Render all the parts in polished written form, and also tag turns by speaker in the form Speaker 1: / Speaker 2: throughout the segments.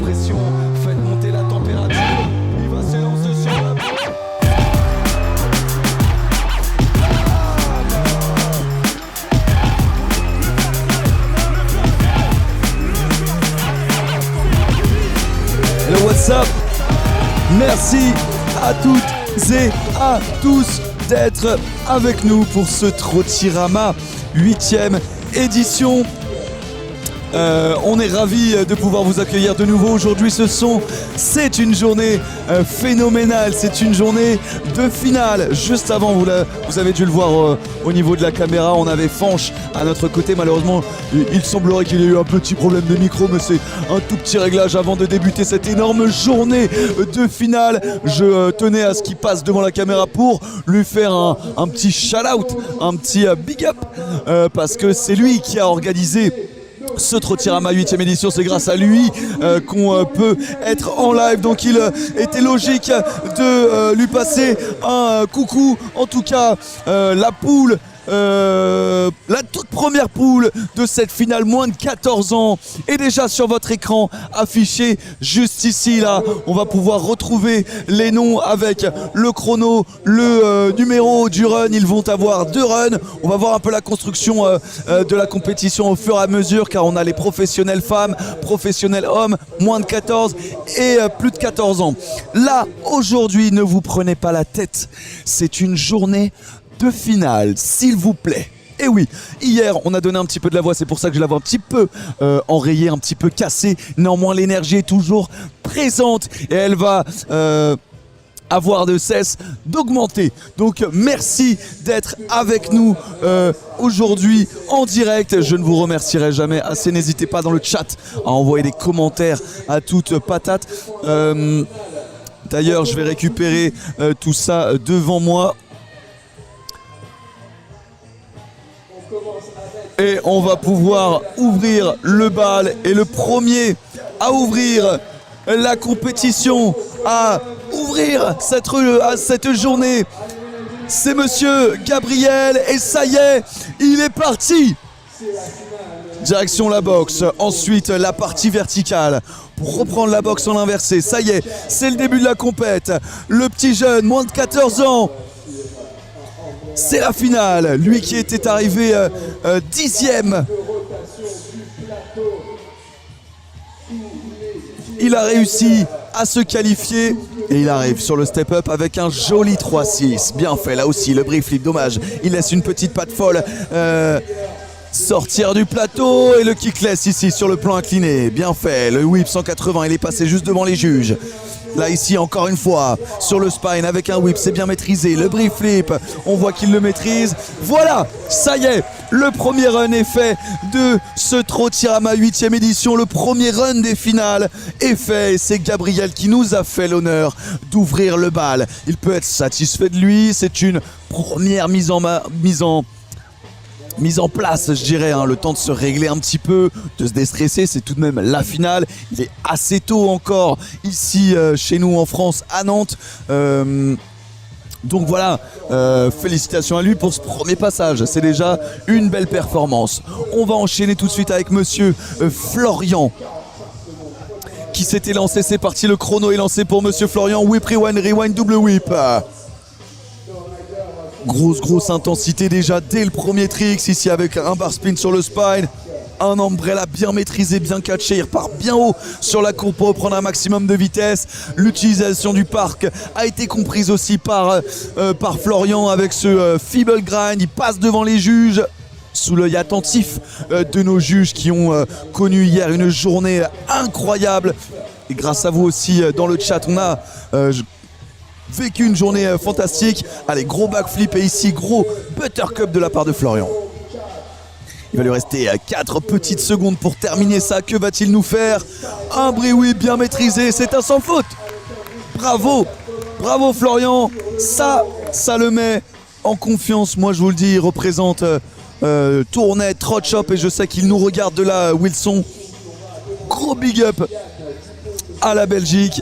Speaker 1: pression, faites monter la température. Il va s'élancer sur la piste.
Speaker 2: Hello, what's up? Merci à toutes et à tous d'être avec nous pour ce Trottirama 8e édition. On est ravis de pouvoir vous accueillir de nouveau aujourd'hui. C'est une journée phénoménale, c'est une journée de finale. Juste avant, vous avez dû le voir au niveau de la caméra, on avait Fanch à notre côté. Malheureusement, il semblerait qu'il y ait eu un petit problème de micro, mais c'est un tout petit réglage avant de débuter cette énorme journée de finale. Je tenais à ce qu'il passe devant la caméra pour lui faire un petit shout-out, un petit big up, parce que c'est lui qui a organisé ce Trottirama 8e édition. C'est grâce à lui qu'on peut être en live, donc il était logique de lui passer un coucou. En tout cas, la poule, la toute première poule de cette finale moins de 14 ans est déjà sur votre écran affiché juste ici. Là, on va pouvoir retrouver les noms avec le chrono, le numéro du run. Ils vont avoir 2 runs. On va voir un peu la construction de la compétition au fur et à mesure, car on a les professionnels femmes, professionnels hommes, moins de 14 et plus de 14 ans. Là, aujourd'hui, ne vous prenez pas la tête. C'est une journée de finale, s'il vous plaît. Et oui, hier on a donné un petit peu de la voix, c'est pour ça que je la vois un petit peu enrayée, un petit peu cassée. Néanmoins, l'énergie est toujours présente et elle va avoir de cesse d'augmenter. Donc merci d'être avec nous aujourd'hui en direct. Je ne vous remercierai jamais assez. N'hésitez pas dans le chat à envoyer des commentaires à toute patate. D'ailleurs, je vais récupérer tout ça devant moi. Et on va pouvoir ouvrir le bal. Et le premier à ouvrir la compétition, à ouvrir cette journée, c'est monsieur Gabriel. Et ça y est, il est parti. Direction la boxe. Ensuite, la partie verticale. Pour reprendre la boxe en inversé. Ça y est, c'est le début de la compète. Le petit jeune, moins de 14 ans. C'est la finale, lui qui était arrivé 10e. Il a réussi à se qualifier et il arrive sur le step-up avec un joli 3-6. Bien fait, là aussi, le brief flip, dommage. Il laisse une petite patte folle sortir du plateau et le kickless ici sur le plan incliné. Bien fait, le whip 180, il est passé juste devant les juges. Là ici encore une fois sur le spine avec un whip, c'est bien maîtrisé. Le brief flip, on voit qu'il le maîtrise. Voilà, ça y est, le premier run est fait de ce Trottirama 8e édition. Le premier run des finales est fait et c'est Gabriel qui nous a fait l'honneur d'ouvrir le bal. Il peut être satisfait de lui, c'est une première mise en place, je dirais, hein, le temps de se régler un petit peu, de se déstresser. C'est tout de même la finale. Il est assez tôt encore ici chez nous en France, à Nantes. Donc voilà, félicitations à lui pour ce premier passage. C'est déjà une belle performance. On va enchaîner tout de suite avec monsieur Florian qui s'était lancé. C'est parti, le chrono est lancé pour monsieur Florian. Whip, rewind, double whip. Grosse intensité déjà dès le premier tricks ici avec un bar spin sur le spine. Un umbrella bien maîtrisé, bien catché. Il repart bien haut sur la courbe pour reprendre un maximum de vitesse. L'utilisation du parc a été comprise aussi par Florian avec ce feeble grind. Il passe devant les juges sous l'œil attentif de nos juges qui ont connu hier une journée incroyable. Et grâce à vous aussi dans le chat, on a vécu une journée fantastique. Allez, gros backflip et ici gros buttercup de la part de Florian. Il va lui rester 4 petites secondes pour terminer ça. Que va-t-il nous faire? Un briouille bien maîtrisé, c'est un sans faute. Bravo Florian. Ça le met en confiance. Moi je vous le dis, il représente Tournai, Trot Shop et je sais qu'il nous regarde de là, Wilson. Gros big up à la Belgique.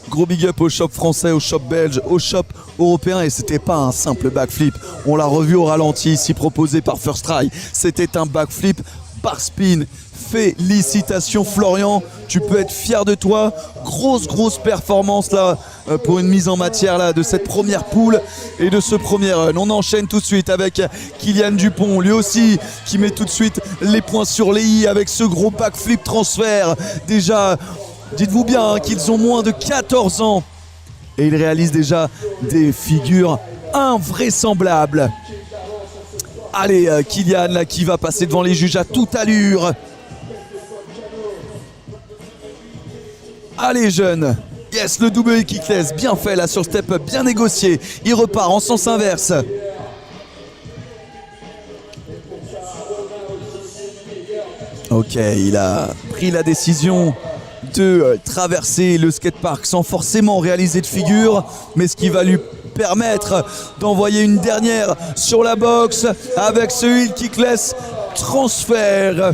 Speaker 2: Gros big up au shop français, au shop belge, au shop européen. Et c'était pas un simple backflip. On l'a revu au ralenti ici proposé par First Try. C'était un backflip bar spin Félicitations Florian, tu peux être fier de toi. Grosse performance là pour une mise en matière là de cette première poule et de ce premier run. On enchaîne tout de suite avec Kylian Dupont, lui aussi qui met tout de suite les points sur les i avec ce gros backflip transfert. Déjà, dites-vous bien qu'ils ont moins de 14 ans et ils réalisent déjà des figures invraisemblables. Allez, Kylian là, qui va passer devant les juges à toute allure. Allez jeune. Yes, le double kickless, bien fait là sur le step up, bien négocié. Il repart en sens inverse. Ok, il a pris la décision de traverser le skatepark sans forcément réaliser de figure, mais ce qui va lui permettre d'envoyer une dernière sur la box avec ce heel kickless transfert.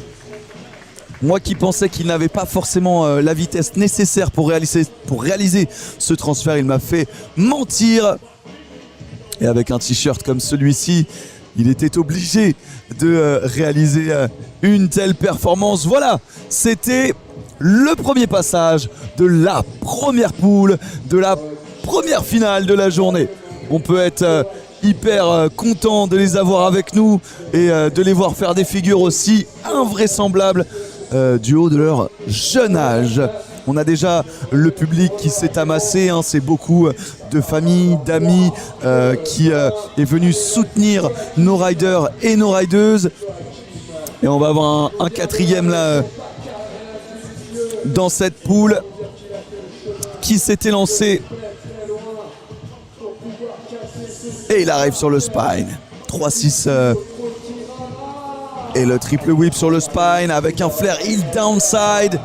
Speaker 2: Moi qui pensais qu'il n'avait pas forcément la vitesse nécessaire pour réaliser ce transfert, il m'a fait mentir. Et avec un t-shirt comme celui-ci, il était obligé de réaliser une telle performance. Voilà, c'était le premier passage de la première poule, de la première finale de la journée. On peut être hyper content de les avoir avec nous et de les voir faire des figures aussi invraisemblables du haut de leur jeune âge. On a déjà le public qui s'est amassé, hein, c'est beaucoup de familles, d'amis qui est venu soutenir nos riders et nos rideuses. Et on va avoir un quatrième là dans cette poule qui s'était lancé. Et il arrive sur le spine. 3-6 et le triple whip sur le spine avec un flair heel downside.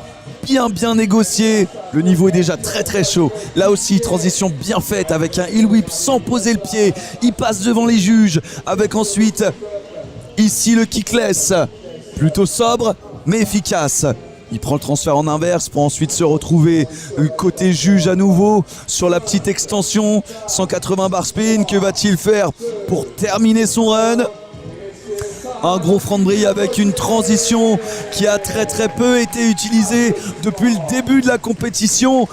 Speaker 2: Bien négocié. Le niveau est déjà très chaud. Là aussi, transition bien faite avec un heel whip sans poser le pied. Il passe devant les juges avec ensuite ici le kickless. Plutôt sobre mais efficace. Il prend le transfert en inverse pour ensuite se retrouver côté juge à nouveau sur la petite extension. 180 bar spin, que va-t-il faire pour terminer son run? Un gros front de brille avec une transition qui a très peu été utilisée depuis le début de la compétition.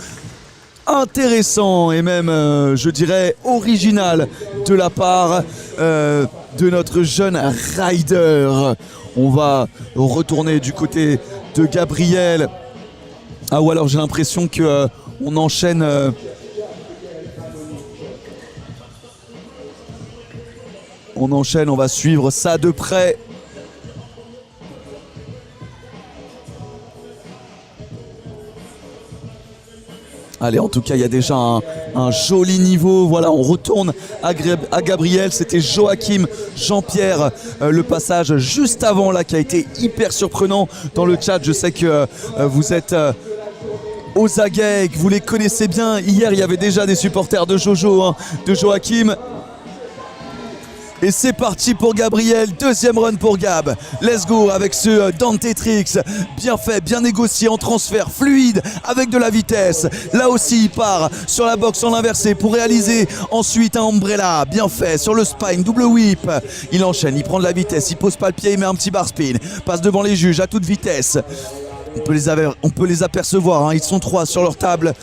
Speaker 2: Intéressant et même, je dirais, original de la part de notre jeune rider. On va retourner du côté de Gabriel. Ah, ou alors j'ai l'impression que on enchaîne. On va suivre ça de près. Allez, en tout cas, il y a déjà un joli niveau. Voilà, on retourne à Gabriel. C'était Joachim Jean-Pierre, le passage juste avant là qui a été hyper surprenant dans le chat. Je sais que vous êtes aux aguets, que vous les connaissez bien. Hier, il y avait déjà des supporters de Jojo, hein, de Joachim. Et c'est parti pour Gabriel, deuxième run pour Gab. Let's go avec ce Dante Tricks. Bien fait, bien négocié en transfert fluide avec de la vitesse. Là aussi, il part sur la box en inversé pour réaliser ensuite un umbrella. Bien fait sur le spine, double whip. Il enchaîne, il prend de la vitesse, il pose pas le pied, il met un petit bar spin. Passe devant les juges à toute vitesse. On peut les apercevoir, hein. Ils sont 3 sur leur table.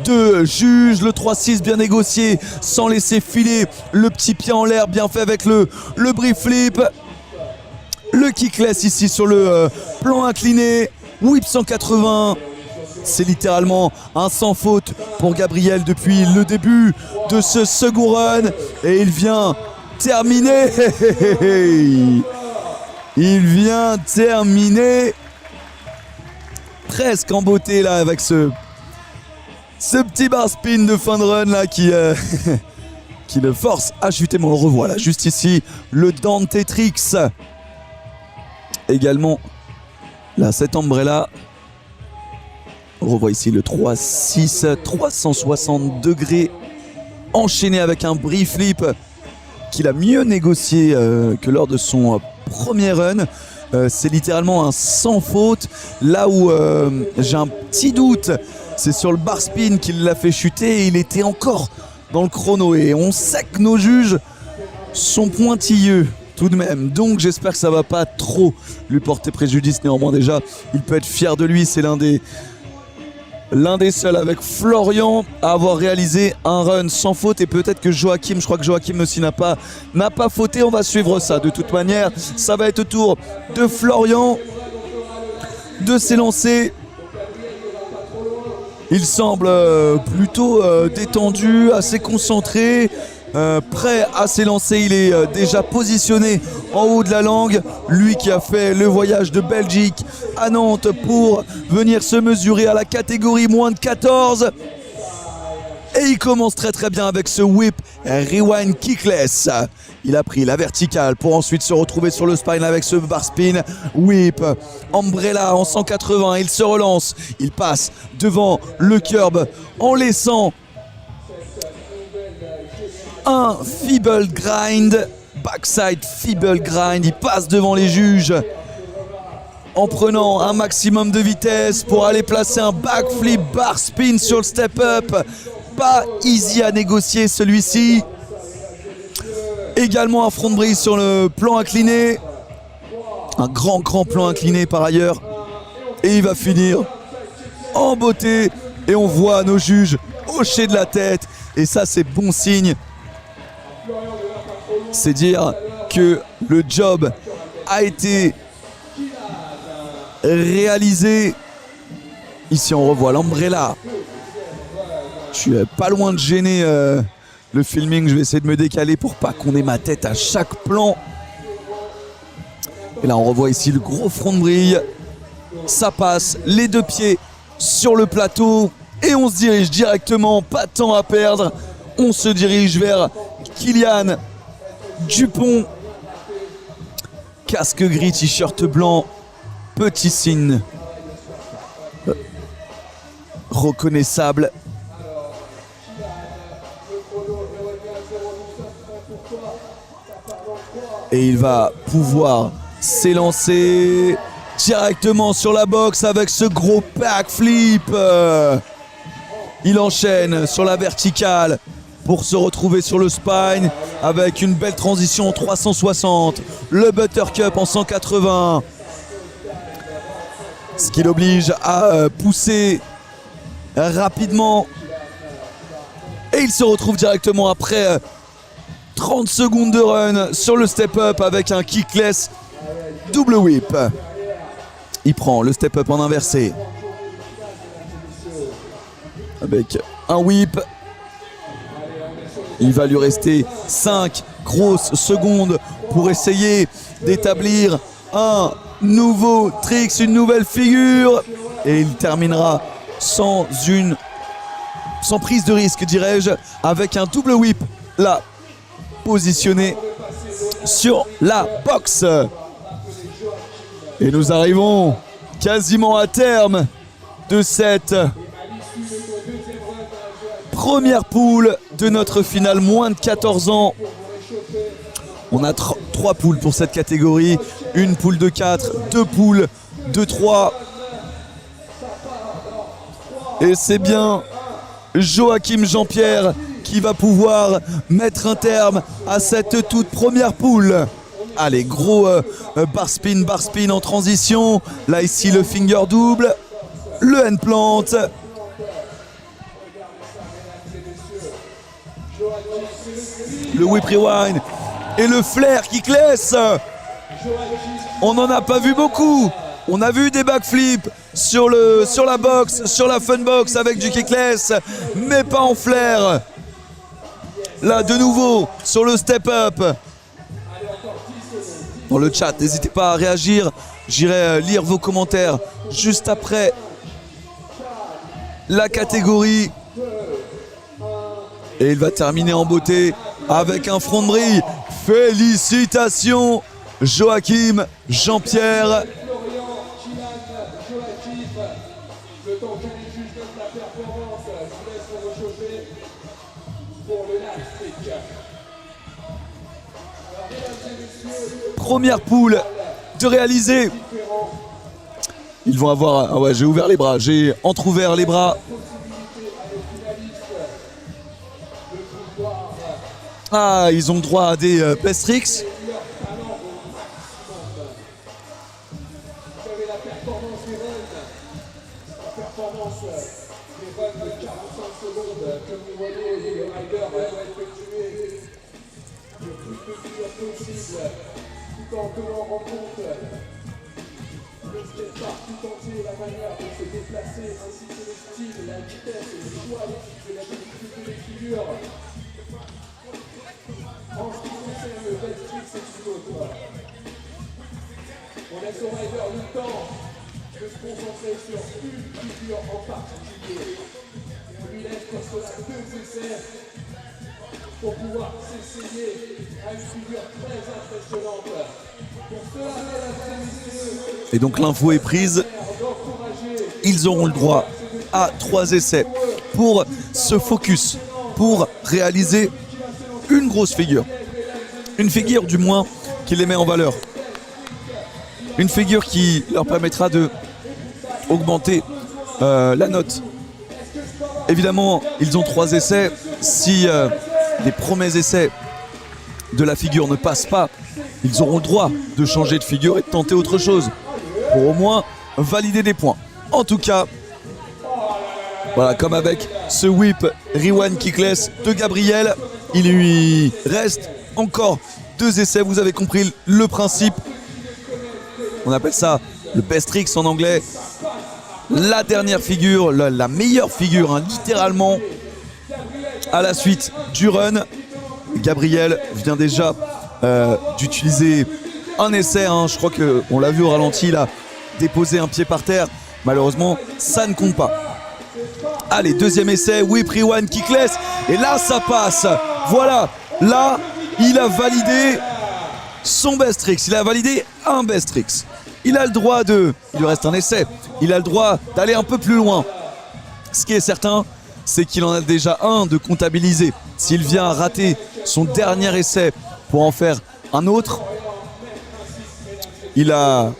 Speaker 2: 2 juges, le 3-6 bien négocié sans laisser filer le petit pied en l'air, bien fait avec le brief flip, le kickless ici sur le plan incliné, whip 180. C'est littéralement un sans faute pour Gabriel depuis le début de ce second run et il vient terminer. Il vient terminer presque en beauté là avec ce petit bar spin de fin de run là qui le force à chuter. Mais on le revoit là, juste ici, le Dante Tricks. Également, là, cet umbrella. On revoit ici le 3-6, 360 degrés, enchaîné avec un brief flip qu'il a mieux négocié que lors de son premier run. C'est littéralement un sans faute. Là où j'ai un petit doute, c'est sur le bar spin qu'il l'a fait chuter et il était encore dans le chrono. Et on sait que nos juges sont pointilleux. tout de même. Donc j'espère que ça va pas trop lui porter préjudice. Néanmoins déjà, il peut être fier de lui. C'est l'un des seuls avec Florian à avoir réalisé un run sans faute. Et peut-être que Joachim, je crois que Joachim aussi n'a pas fauté. On va suivre ça. De toute manière, ça va être au tour de Florian de s'élancer. Il semble plutôt détendu, assez concentré. Prêt à s'élancer, il est déjà positionné en haut de la langue. Lui qui a fait le voyage de Belgique à Nantes pour venir se mesurer à la catégorie moins de 14. Et il commence très très bien avec ce whip rewind kickless. Il a pris la verticale pour ensuite se retrouver sur le spine avec ce bar spin. Whip, umbrella en 180, il se relance. Il passe devant le curb en laissant un feeble grind, backside feeble grind. Il passe devant les juges en prenant un maximum de vitesse pour aller placer un backflip bar spin sur le step up. Pas easy à négocier celui-ci. Également un front brise sur le plan incliné. Un grand plan incliné par ailleurs. Et il va finir en beauté. Et on voit nos juges hocher de la tête. Et ça, c'est bon signe. C'est dire que le job a été réalisé. Ici, on revoit l'umbrella. Je suis pas loin de gêner le filming. Je vais essayer de me décaler pour pas qu'on ait ma tête à chaque plan. Et là, on revoit ici le gros front de brille. Ça passe, les deux pieds sur le plateau. Et on se dirige directement, pas de temps à perdre. On se dirige vers Kylian Dupont. Casque gris, t-shirt blanc. Petit signe reconnaissable. Et il va pouvoir s'élancer directement sur la boxe avec ce gros backflip. Il enchaîne sur la verticale pour se retrouver sur le spine avec une belle transition en 360. Le buttercup en 180. Ce qui l'oblige à pousser rapidement. Et il se retrouve directement après 30 secondes de run sur le step-up avec un kickless double whip. Il prend le step-up en inversé. Avec un whip. Il va lui rester 5 grosses secondes pour essayer d'établir un nouveau tricks, une nouvelle figure. Et il terminera sans prise de risque, dirais-je, avec un double whip là, positionné sur la boxe. Et nous arrivons quasiment à terme de cette première poule de notre finale moins de 14 ans. On a 3 poules pour cette catégorie. Une poule de 4, 2 poules de 3. Et c'est bien Joachim Jean-Pierre qui va pouvoir mettre un terme à cette toute première poule. Allez, gros bar spin en transition. Là, ici, le finger double, le hand plant. Le whip rewind et le flair kickless. On n'en a pas vu beaucoup. On a vu des backflips sur la box, sur la fun box avec du kickless, mais pas en flair. Là, de nouveau, sur le step-up. Dans le chat, n'hésitez pas à réagir. J'irai lire vos commentaires juste après la catégorie. Et il va terminer en beauté avec un front de brille. Félicitations, Joachim Jean-Pierre. Première poule de réaliser. Ils vont avoir... Ah ouais, j'ai ouvert les bras, j'ai entrouvert les bras. Ah, ils ont droit à des best tricks.
Speaker 1: Tout en tenant en compte le skatepark tout entier, la manière de se déplacer, ainsi que le style, la vitesse et le choix de la difficulté des figures. En ce qui concerne le best trick, c'est tout autre. On laisse au rider le temps de se concentrer sur une figure en particulier. On lui laisse pour cela 2 essais pour pouvoir s'essayer à une figure très impressionnante. Pour cela, mesdames et messieurs,
Speaker 2: Et donc l'info est prise. Ils auront le droit à 3 essais pour se focus, pour réaliser une grosse figure. Une figure du moins qui les met en valeur. Une figure qui leur permettra de augmenter la note. Évidemment, ils ont 3 essais. Si les premiers essais de la figure ne passent pas, ils auront le droit de changer de figure et de tenter autre chose pour au moins valider des points. En tout cas, voilà, comme avec ce whip rewind kickless de Gabriel, il lui reste encore 2 essais. Vous avez compris le principe. On appelle ça le best tricks en anglais. La dernière figure, la meilleure figure, hein, littéralement, à la suite du run. Gabriel vient déjà d'utiliser un essai, hein. Je crois qu'on l'a vu au ralenti, il a déposé un pied par terre. Malheureusement, ça ne compte pas. Allez, deuxième essai, whip rewind kickless. Et là, ça passe. Voilà, là, il a validé son best tricks. Il a validé un best tricks. Il a le droit il lui reste un essai. Il a le droit d'aller un peu plus loin. Ce qui est certain, c'est qu'il en a déjà un de comptabilisé. S'il vient à rater son dernier essai pour en faire un autre, il a...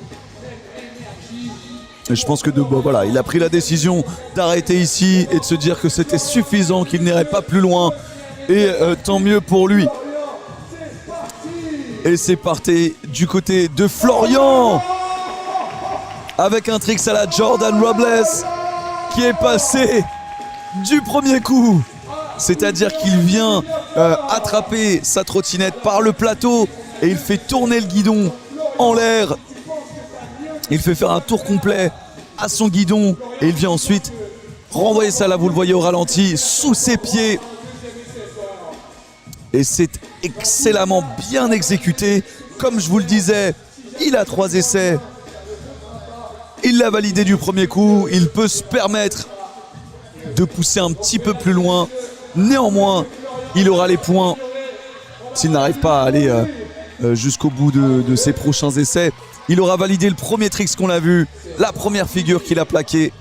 Speaker 2: Je pense que voilà, il a pris la décision d'arrêter ici et de se dire que c'était suffisant, qu'il n'irait pas plus loin. Et tant mieux pour lui. Et c'est parti du côté de Florian avec un tricks à la Jordan Robles qui est passé du premier coup. C'est-à-dire qu'il vient attraper sa trottinette par le plateau et il fait tourner le guidon en l'air. Il fait faire un tour complet à son guidon et il vient ensuite renvoyer ça là, vous le voyez au ralenti, sous ses pieds. Et c'est excellemment bien exécuté. Comme je vous le disais, il a 3 essais. Il l'a validé du premier coup. Il peut se permettre de pousser un petit peu plus loin. Néanmoins, il aura les points s'il n'arrive pas à aller jusqu'au bout de ses prochains essais. Il aura validé le premier tricks qu'on a vu, la première figure qu'il a plaquée.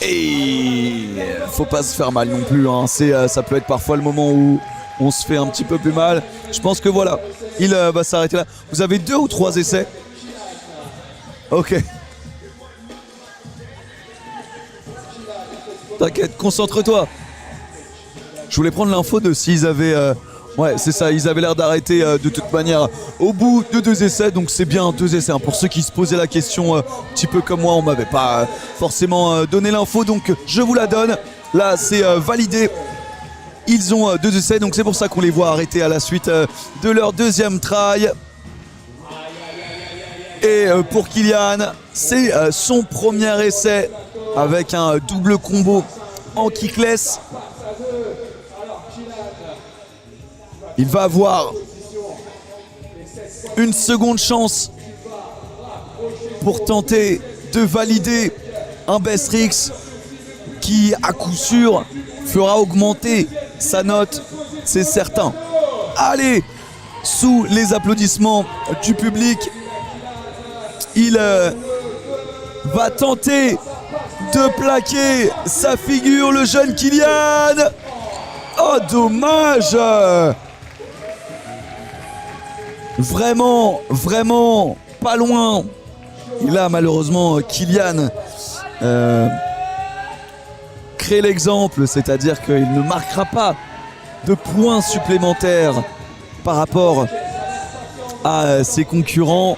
Speaker 2: Et faut pas se faire mal non plus, hein. Ça peut être parfois le moment où on se fait un petit peu plus mal. Je pense que voilà, il va s'arrêter là. Vous avez 2 ou 3 essais? Ok. T'inquiète, concentre-toi. Je voulais prendre l'info de s'ils avaient... ouais, c'est ça, ils avaient l'air d'arrêter de toute manière au bout de 2 essais, donc c'est bien 2 essais. Hein. Pour ceux qui se posaient la question, un petit peu comme moi, on m'avait pas forcément donné l'info, donc je vous la donne. Là, c'est validé. Ils ont 2 essais, donc c'est pour ça qu'on les voit arrêter à la suite de leur deuxième try. Et pour Kylian, c'est son premier essai avec un double combo en kickless. Il va avoir une seconde chance pour tenter de valider un best tricks qui, à coup sûr, fera augmenter sa note, c'est certain. Allez, sous les applaudissements du public, il va tenter de plaquer sa figure, le jeune Kylian. Oh, dommage! Vraiment, vraiment pas loin. Et là, malheureusement, Kylian crée l'exemple, c'est-à-dire qu'il ne marquera pas de points supplémentaires par rapport à ses concurrents.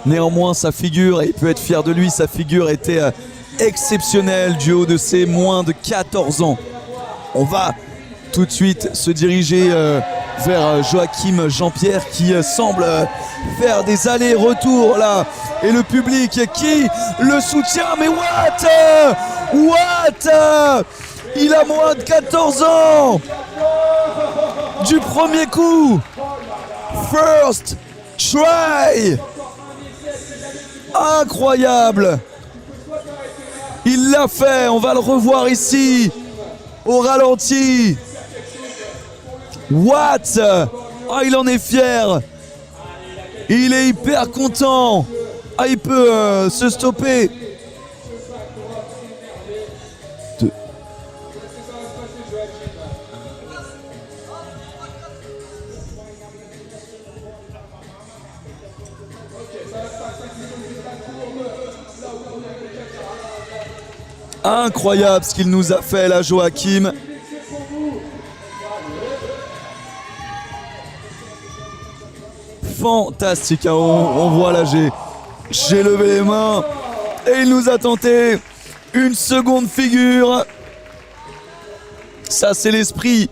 Speaker 2: Néanmoins, sa figure, et il peut être fier de lui, sa figure était exceptionnel du haut de ses moins de 14 ans. On va tout de suite se diriger vers Joachim Jean-Pierre qui semble faire des allers-retours là. Et le public qui le soutient. Mais what? Il a moins de 14 ans. Du premier coup. First try. Incroyable. Il l'a fait. On va le revoir ici au ralenti. What? Ah, il en est fier. Il est hyper content. Ah, il peut se stopper. Incroyable ce qu'il nous a fait là, Joachim. Fantastique, hein. On voit là, j'ai levé les mains et il nous a tenté une seconde figure. Ça, c'est l'esprit.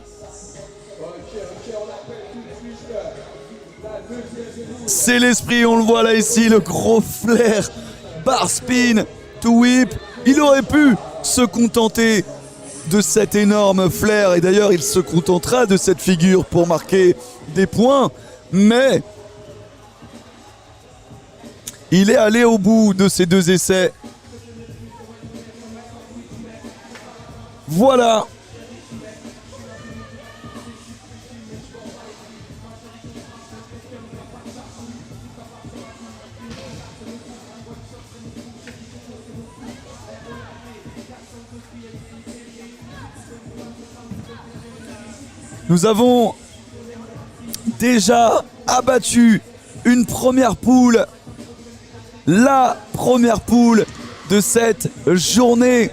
Speaker 2: C'est l'esprit, on le voit là ici, le gros flair. Bar spin to whip. Il aurait pu se contenter de cet énorme flair. Et d'ailleurs, il se contentera de cette figure pour marquer des points. Mais il est allé au bout de ces deux essais. Voilà. Nous avons déjà abattu une première poule. La première poule de cette journée.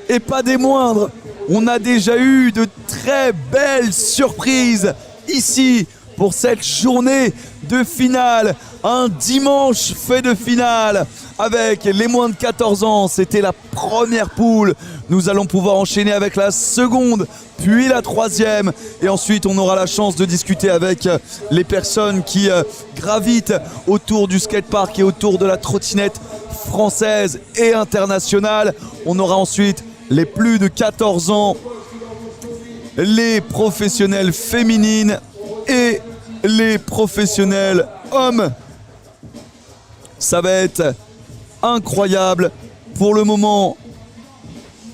Speaker 2: Et pas des moindres. On a déjà eu de très belles surprises ici pour cette journée de finale. Un dimanche fait de finale avec les moins de 14 ans. C'était la première poule. Nous allons pouvoir enchaîner avec la seconde, puis la troisième. Et ensuite, on aura la chance de discuter avec les personnes qui gravitent autour du skatepark et autour de la trottinette française et internationale. On aura ensuite les plus de 14 ans, les professionnels féminines et les professionnels hommes. Ça va être incroyable. Pour le moment,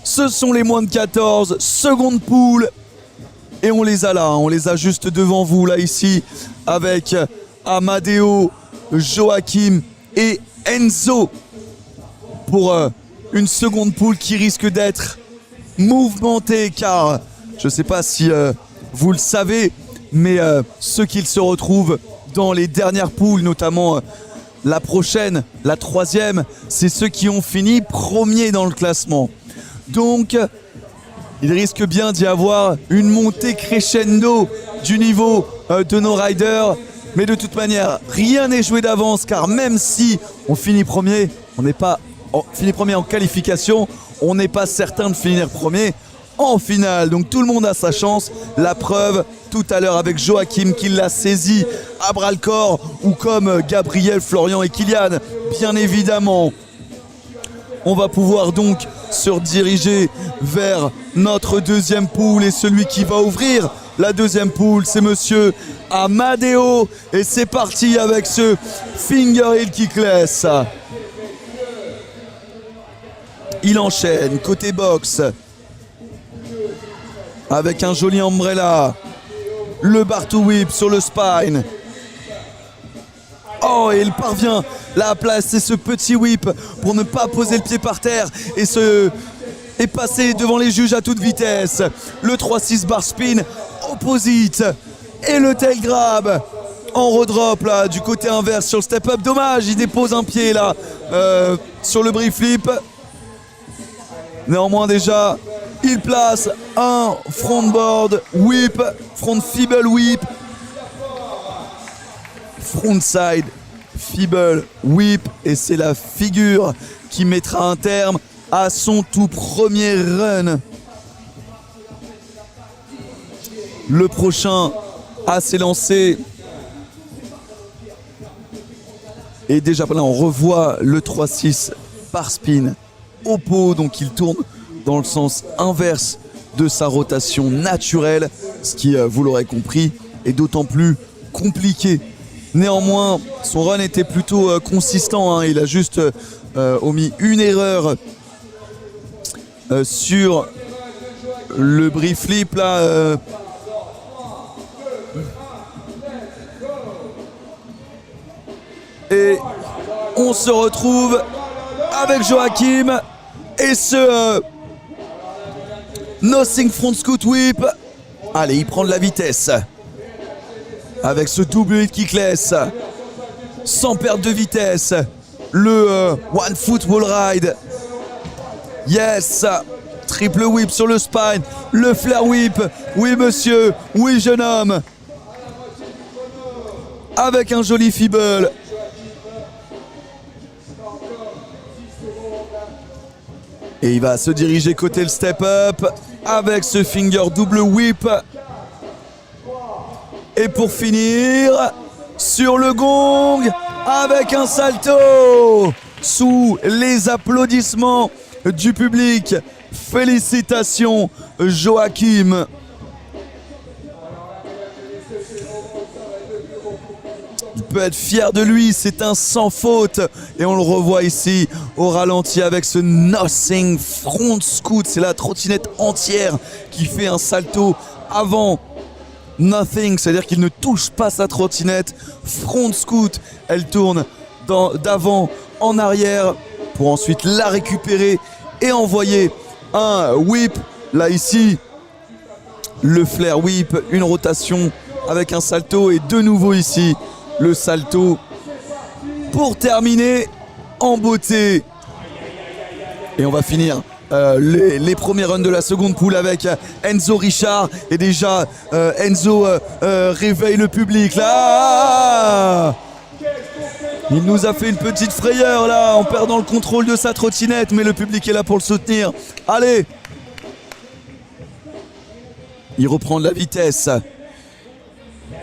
Speaker 2: ce sont les moins de 14, seconde poule. Et on les a là, on les a juste devant vous, là, ici, avec Amadeo, Joachim et Enzo. Pour une seconde poule qui risque d'être mouvementée, car je ne sais pas si vous le savez, mais ceux qui se retrouvent dans les dernières poules, notamment la prochaine, la troisième, c'est ceux qui ont fini premiers dans le classement. Donc, il risque bien d'y avoir une montée crescendo du niveau de nos riders. Mais de toute manière, rien n'est joué d'avance, car même si on finit premier, on n'est pas finit premier en qualification, on n'est pas certain de finir premier en finale. Donc tout le monde a sa chance. La preuve tout à l'heure avec Joachim qui l'a saisi à bras le corps, ou comme Gabriel, Florian et Kylian, bien évidemment. On va pouvoir donc se rediriger vers notre deuxième poule, et celui qui va ouvrir la deuxième poule, c'est monsieur Amadeo, et c'est parti avec ce finger heel kickless. Il enchaîne côté boxe avec un joli umbrella, le bar to whip sur le spine. Oh, et il parvient là à placer ce petit whip pour ne pas poser le pied par terre et passer devant les juges à toute vitesse. Le 3-6 bar spin opposite et le tail grab en redrop là du côté inverse sur le step up. Dommage, il dépose un pied là sur le brief flip. Néanmoins déjà, il place un front board whip, front feeble whip, frontside feeble whip, et c'est la figure qui mettra un terme à son tout premier run. Le prochain à s'élancer. Et déjà là, on revoit le 3-6 par spin au pot. Donc il tourne dans le sens inverse de sa rotation naturelle. Ce qui, vous l'aurez compris, est d'autant plus compliqué. Néanmoins, son run était plutôt consistant. Hein. Il a juste omis une erreur sur le brief flip là. Et on se retrouve avec Joachim et ce Nothing Front Scoot Whip. Allez, il prend de la vitesse avec ce double hit kickless sans perte de vitesse. Le one foot wall ride. Yes, triple whip sur le spine, le flare whip. Oui monsieur, oui jeune homme. Avec un joli feeble. Et il va se diriger côté le step up avec ce finger double whip. Et pour finir, sur le gong, avec un salto sous les applaudissements du public. Félicitations Joachim. Il peut être fier de lui, c'est un sans faute. Et on le revoit ici au ralenti avec ce Nothing Front Scoot. C'est la trottinette entière qui fait un salto avant Nothing, c'est-à-dire qu'il ne touche pas sa trottinette. Front Scoot, elle tourne d'avant en arrière pour ensuite la récupérer et envoyer un whip. Là ici, le flare whip, une rotation avec un salto et de nouveau ici, le salto pour terminer en beauté. Et on va finir les premiers runs de la seconde poule avec Enzo Richard. Et déjà Enzo réveille le public là. Il nous a fait une petite frayeur là en perdant le contrôle de sa trottinette, mais le public est là pour le soutenir. Allez, il reprend de la vitesse.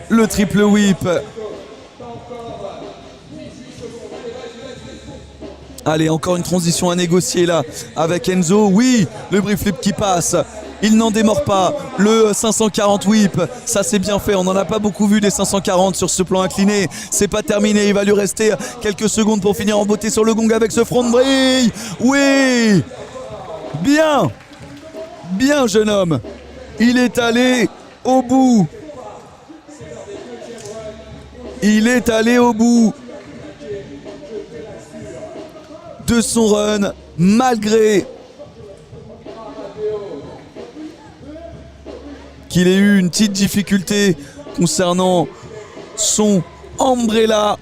Speaker 2: Le triple whip. Allez, encore une transition à négocier là avec Enzo. Oui, le brief flip qui passe. Il n'en démord pas. Le 540 whip, ça c'est bien fait. On n'en a pas beaucoup vu des 540 sur ce plan incliné. C'est pas terminé. Il va lui rester quelques secondes pour finir en beauté sur le gong avec ce front brille. Oui, bien, bien jeune homme. Il est allé au bout. Il est allé au bout de son run, malgré qu'il ait eu une petite difficulté concernant son umbrella.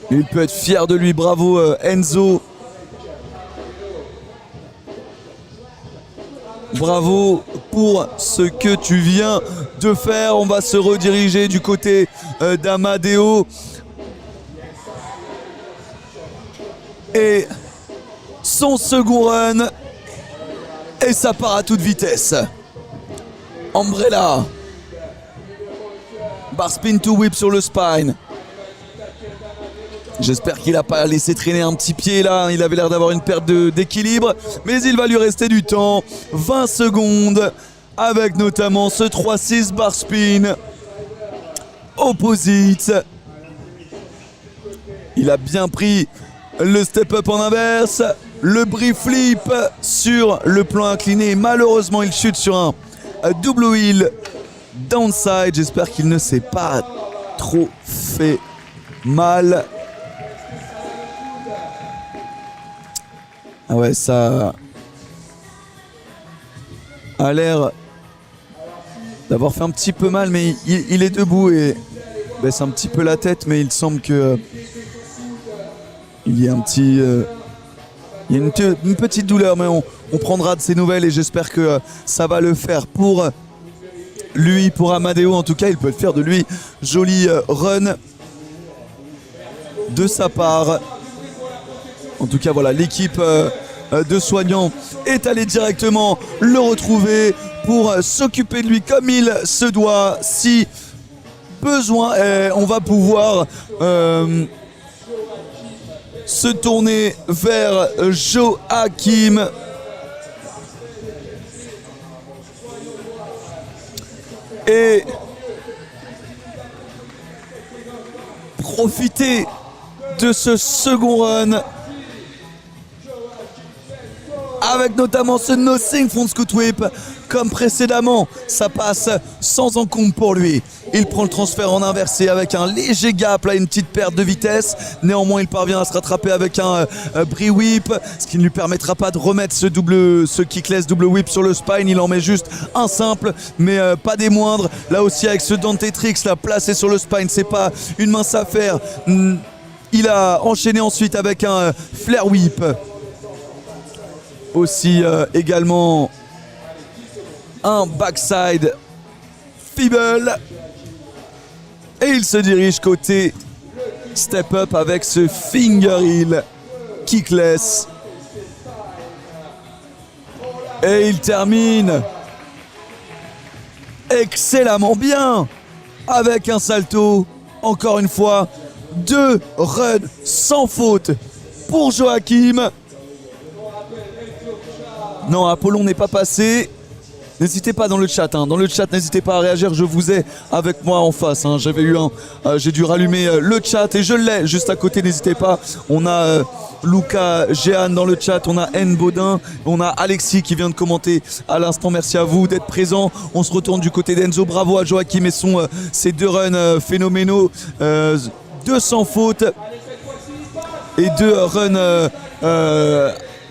Speaker 2: Il peut être fier de lui, bravo Enzo. Bravo pour ce que tu viens de faire. On va se rediriger du côté d'Amadeo. Et son second run. Et ça part à toute vitesse. Umbrella. Bar spin to whip sur le spine. J'espère qu'il n'a pas laissé traîner un petit pied là. Il avait l'air d'avoir une perte d'équilibre. Mais il va lui rester du temps. 20 secondes. Avec notamment ce 3-6 bar spin. Opposite. Il a bien pris le step up en inverse. Le brief flip sur le plan incliné. Malheureusement, il chute sur un double wheel downside. J'espère qu'il ne s'est pas trop fait mal. Ah ouais, ça a l'air d'avoir fait un petit peu mal, mais il est debout et baisse un petit peu la tête, mais il semble que il y a un petit il y a une petite douleur, mais on prendra de ses nouvelles et j'espère que ça va le faire pour lui, pour Amadeo. En tout cas, il peut faire de lui joli run de sa part. En tout cas, voilà, l'équipe de soignants est allé directement le retrouver pour s'occuper de lui comme il se doit. Si besoin, on va pouvoir se tourner vers Joachim. Et profiter de ce second run avec notamment ce Nothing Front Scoot Whip. Comme précédemment, ça passe sans encombre pour lui. Il prend le transfert en inversé avec un léger gap, là une petite perte de vitesse. Néanmoins, il parvient à se rattraper avec un Brie Whip, ce qui ne lui permettra pas de remettre ce kickless double whip sur le spine. Il en met juste un simple, mais pas des moindres. Là aussi avec ce Dante Tricks, là, placé sur le spine, c'est pas une mince affaire. Il a enchaîné ensuite avec un Flare Whip. Aussi également un backside feeble. Et il se dirige côté step up avec ce finger heel kickless. Et il termine excellemment bien avec un salto. Encore une fois, 2 runs sans faute pour Joachim. Non, Apollon n'est pas passé. N'hésitez pas dans le chat, Dans le chat, n'hésitez pas à réagir. Je vous ai avec moi en face. J'ai dû rallumer le chat et je l'ai juste à côté. N'hésitez pas. On a Lucas Jehan dans le chat. On a N Baudin. On a Alexis qui vient de commenter à l'instant. Merci à vous d'être présents. On se retourne du côté d'Enzo. Bravo à Joachim et ses 2 runs phénoménaux. 200 fautes et 2 runs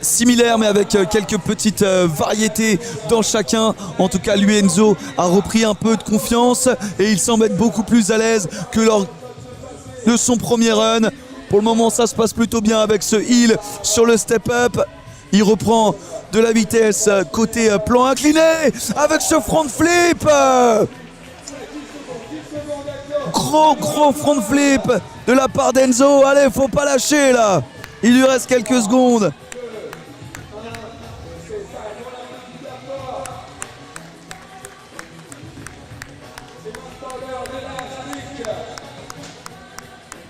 Speaker 2: similaires, mais avec quelques petites variétés dans chacun. En tout cas, lui, Enzo, a repris un peu de confiance et il semble être beaucoup plus à l'aise que lors de son premier run. Pour le moment, ça se passe plutôt bien avec ce heal sur le step-up. Il reprend de la vitesse côté plan incliné avec ce front flip. Gros front flip de la part d'Enzo. Allez, faut pas lâcher là. Il lui reste quelques secondes.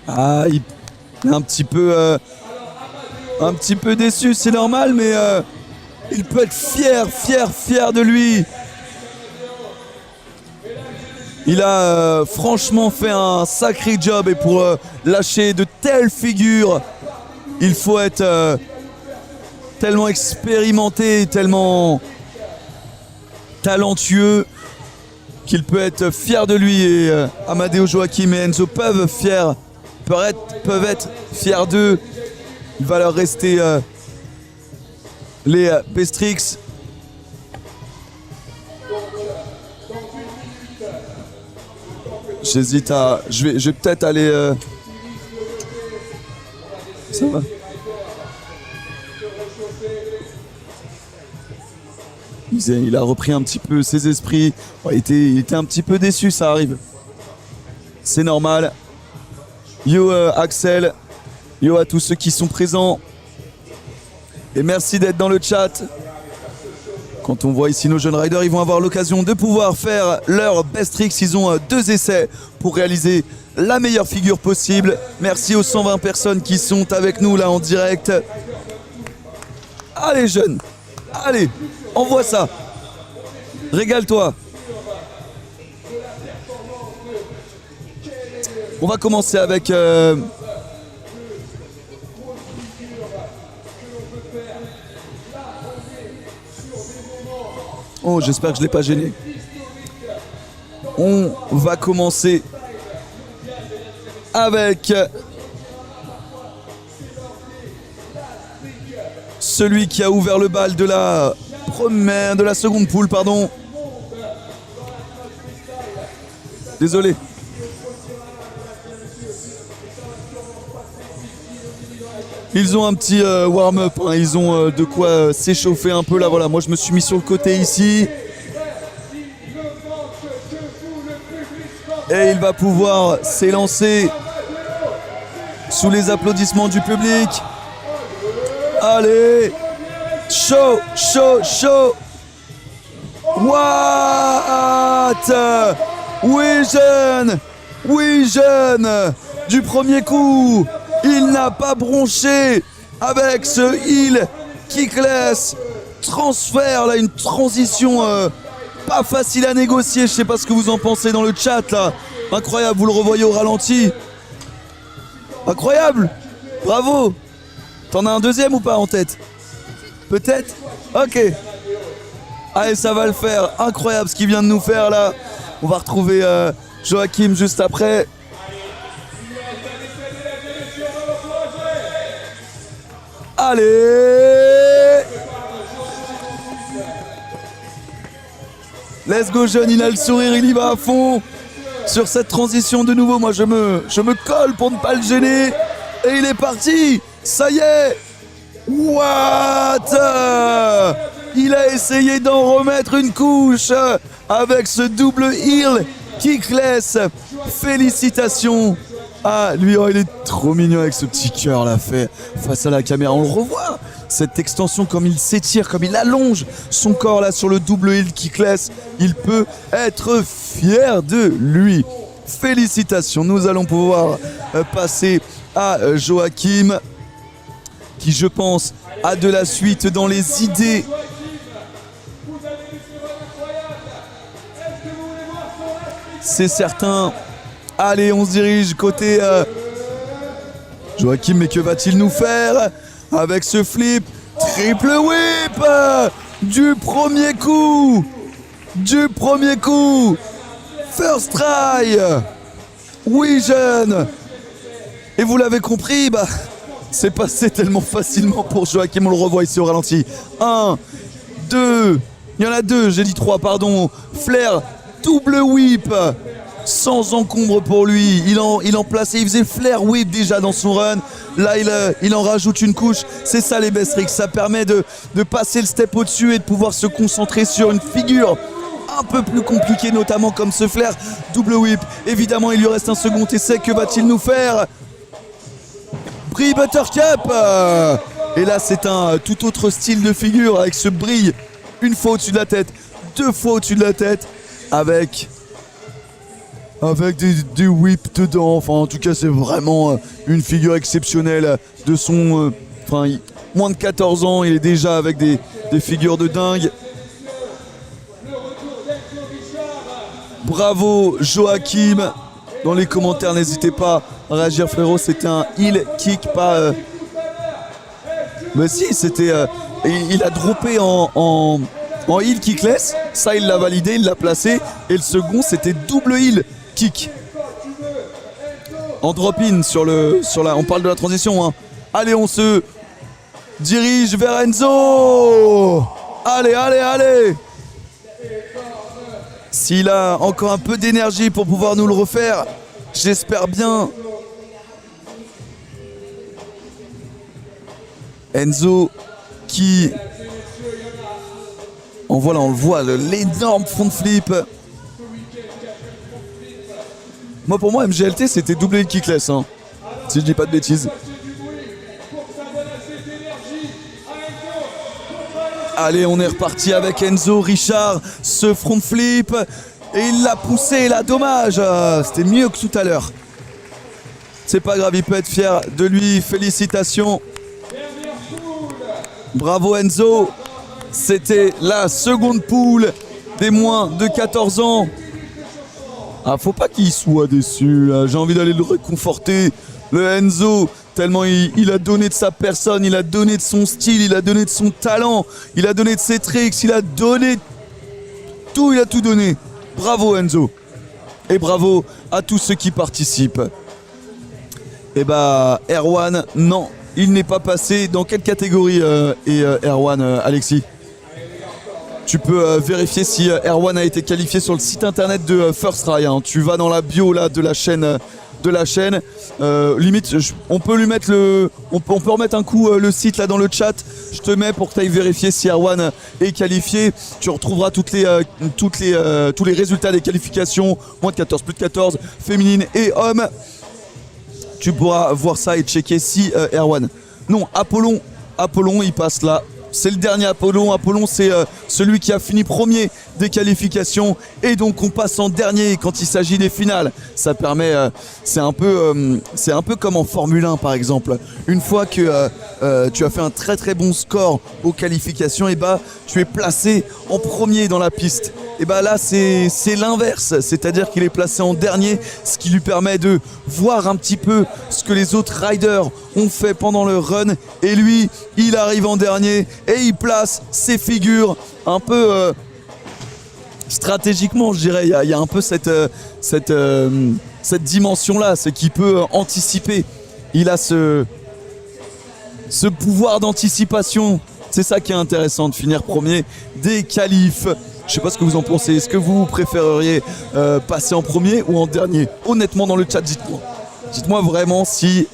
Speaker 2: Ah, il est un petit peu déçu, c'est normal, mais il peut être fier de lui. Il a franchement fait un sacré job et pour lâcher de telles figures, il faut être tellement expérimenté, tellement talentueux qu'il peut être fier de lui. Et Amadeo, Joachim et Enzo peuvent être fiers d'eux. Il va leur rester les Bestrix. J'hésite à... Je vais peut-être aller... Ça va. Il a repris un petit peu ses esprits. Il était un petit peu déçu, ça arrive. C'est normal. Yo Axel, yo à tous ceux qui sont présents. Et merci d'être dans le chat. Quand on voit ici nos jeunes riders, ils vont avoir l'occasion de pouvoir faire leur best tricks. Ils ont 2 essais pour réaliser la meilleure figure possible. Merci aux 120 personnes qui sont avec nous là en direct. Allez jeunes, allez, envoie ça. Régale-toi. On va commencer avec oh, j'espère que je ne l'ai pas gêné. On va commencer avec celui qui a ouvert le bal de la seconde poule, pardon. Désolé. Ils ont un petit warm-up, hein. Ils ont de quoi s'échauffer un peu là. Voilà, moi je me suis mis sur le côté ici. Et il va pouvoir s'élancer sous les applaudissements du public. Allez, Chaud, chaud, chaud. What? Oui, jeune. Oui, jeune. Du premier coup, il n'a pas bronché avec ce heel kickless. Transfert, là, une transition pas facile à négocier. Je sais pas ce que vous en pensez dans le chat, là. Incroyable, vous le revoyez au ralenti. Incroyable. Bravo. T'en as un deuxième ou pas en tête? Peut-être? Ok. Allez, ça va le faire. Incroyable ce qu'il vient de nous faire là. On va retrouver Joachim juste après. Allez! Let's go jeune, il a le sourire, il y va à fond. Sur cette transition de nouveau, moi je me colle pour ne pas le gêner. Et il est parti. Ça y est. What? Il a essayé d'en remettre une couche avec ce double heel kickless. Félicitations à lui. Oh, il est trop mignon avec ce petit cœur là fait face à la caméra. On le revoit. Cette extension, comme il s'étire, comme il allonge son corps là sur le double heel kickless. Il peut être fier de lui. Félicitations. Nous allons pouvoir passer à Joachim, qui je pense a de la suite dans les idées. C'est certain. Allez, on se dirige côté Joachim, mais que va-t-il nous faire avec ce flip? Triple whip du premier coup. Du premier coup. First try. Oui, jeune. Et vous l'avez compris, c'est passé tellement facilement pour Joachim. On le revoit ici au ralenti. 1, 2, il y en a 2, j'ai dit 3, pardon. Flair, double whip, sans encombre pour lui. Il en plaçait, il faisait Flair whip déjà dans son run. Là, il en rajoute une couche. C'est ça les best tricks. Ça permet de passer le step au-dessus et de pouvoir se concentrer sur une figure un peu plus compliquée, notamment comme ce Flair double whip. Évidemment, il lui reste un second essai. Que va-t-il nous faire? Brie Buttercup. Et là c'est un tout autre style de figure avec ce Brie, une fois au-dessus de la tête, 2 fois au-dessus de la tête, avec des whips dedans. Enfin en tout cas c'est vraiment une figure exceptionnelle de son moins de 14 ans. Il est déjà avec des figures de dingue. Bravo Joachim. Dans les commentaires, n'hésitez pas à réagir, frérot. C'était un heel kick, pas. Mais si, c'était. Il a droppé en heel kickless. Ça, il l'a validé, il l'a placé. Et le second, c'était double heel kick. En drop-in sur la. On parle de la transition. Hein. Allez, on se dirige vers Enzo. Allez, allez, allez. S'il a encore un peu d'énergie pour pouvoir nous le refaire, j'espère bien. Enzo qui... on le voit, l'énorme front flip. Pour moi, MGLT, c'était double kickless. Hein, si je dis pas de bêtises. Allez, on est reparti avec Enzo Richard, ce front flip. Et il l'a poussé, là, dommage. C'était mieux que tout à l'heure. C'est pas grave, il peut être fier de lui. Félicitations. Bravo Enzo. C'était la seconde poule des moins de 14 ans. Faut pas qu'il soit déçu. J'ai envie d'aller le réconforter. Le Enzo, tellement il a donné de sa personne, il a donné de son style, il a donné de son talent, il a donné de ses tricks, il a donné tout, il a tout donné. Bravo Enzo. Et bravo à tous ceux qui participent. Et Erwan, non, il n'est pas passé. Dans quelle catégorie Erwan, Alexis? Tu peux vérifier si Erwan a été qualifié sur le site internet de First Try. Hein. Tu vas dans la bio là, de la chaîne. Limite, on peut lui mettre on peut remettre un coup le site là dans le chat. Je te mets pour que tu ailles vérifier si Erwan est qualifié. Tu retrouveras tous les résultats des qualifications, moins de 14, plus de 14, féminine et hommes. Tu pourras voir ça et checker si Erwan. Non, Apollon, il passe là. c'est le dernier Apollon. Apollon, c'est celui qui a fini premier des qualifications. Et donc, on passe en dernier quand il s'agit des finales. Ça permet... c'est un peu comme en Formule 1, par exemple. Une fois que tu as fait un très très bon score aux qualifications, et tu es placé en premier dans la piste. Et là, c'est l'inverse. C'est-à-dire qu'il est placé en dernier, ce qui lui permet de voir un petit peu ce que les autres riders ont fait pendant le run. Et lui, il arrive en dernier et il place ses figures un peu stratégiquement, je dirais. Il y a un peu cette dimension-là, c'est qu'il peut anticiper. Il a ce pouvoir d'anticipation. C'est ça qui est intéressant, de finir premier des qualifs. Je sais pas ce que vous en pensez. Est-ce que vous préféreriez passer en premier ou en dernier? Honnêtement, dans le chat, dites-moi. Dites-moi vraiment si...